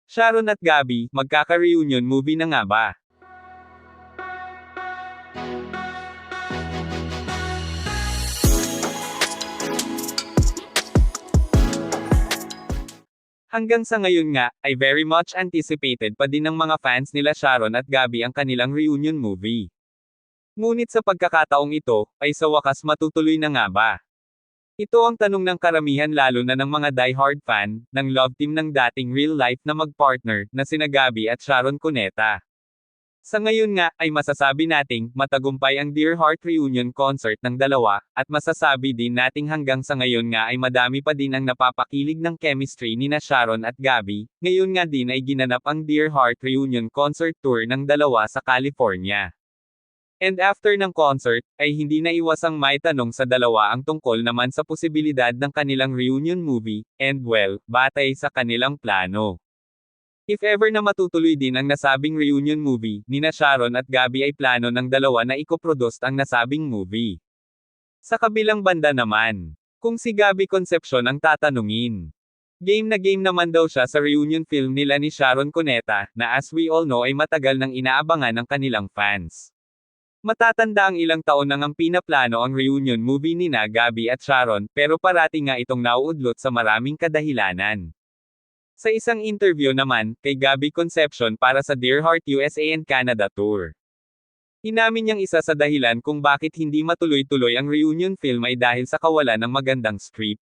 Sharon at Gabby, magkaka-reunion movie na nga ba? Hanggang sa ngayon nga, ay very much anticipated pa din ng mga fans nila Sharon at Gabby ang kanilang reunion movie. Ngunit sa pagkakataong ito, ay sa wakas matutuloy na nga ba? Ito ang tanong ng karamihan lalo na ng mga die-hard fan, ng love team ng dating real life na mag-partner, na sina Gabby at Sharon Cuneta. Sa ngayon nga, ay masasabi nating, matagumpay ang Dear Heart reunion concert ng dalawa, at masasabi din nating hanggang sa ngayon nga ay madami pa din ang napapakilig ng chemistry nina Sharon at Gabby. Ngayon nga din ay ginanap ang Dear Heart reunion concert tour ng dalawa sa California. And after ng concert, ay hindi na iwasang may tanong sa dalawa ang tungkol naman sa posibilidad ng kanilang reunion movie, and well, batay sa kanilang plano. If ever na matutuloy din ang nasabing reunion movie, nina Sharon at Gabby ay plano ng dalawa na ikoproduce ang nasabing movie. Sa kabilang banda naman, kung si Gabby Concepcion ang tatanungin, game na game naman daw siya sa reunion film nila ni Sharon Cuneta, na as we all know ay matagal nang inaabangan ng kanilang fans. Matatanda ang ilang taon nang ang pinaplano ang reunion movie nina Gabby at Sharon, pero parati nga itong nauudlot sa maraming kadahilanan. Sa isang interview naman, kay Gabby Concepcion para sa Dear Heart USA and Canada Tour, inamin niyang isa sa dahilan kung bakit hindi matuloy-tuloy ang reunion film ay dahil sa kawalan ng magandang script.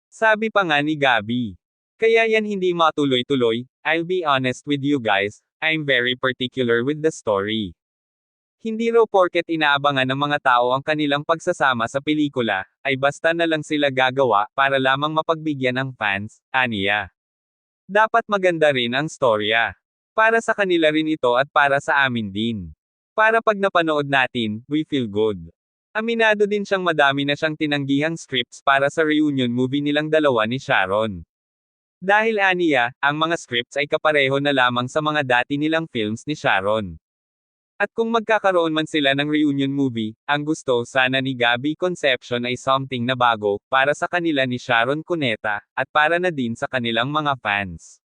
Sabi pa nga ni Gabby, "Kaya yan hindi matuloy-tuloy, I'll be honest with you guys, I'm very particular with the story." Hindi raw porket inaabangan ng mga tao ang kanilang pagsasama sa pelikula, ay basta na lang sila gagawa, para lamang mapagbigyan ang fans, aniya. Dapat maganda rin ang storya. Para sa kanila rin ito at para sa amin din. Para pag napanood natin, we feel good. Aminado din siyang madami na siyang tinanggihang scripts para sa reunion movie nilang dalawa ni Sharon. Dahil aniya, ang mga scripts ay kapareho na lamang sa mga dati nilang films ni Sharon. At kung magkakaroon man sila ng reunion movie, ang gusto sana ni Gabby Concepcion ay something na bago, para sa kanila ni Sharon Cuneta, at para na din sa kanilang mga fans.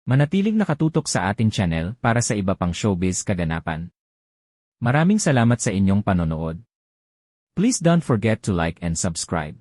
Manatiling nakatutok sa ating channel para sa iba pang showbiz kaganapan. Maraming salamat sa inyong panonood. Please don't forget to like and subscribe.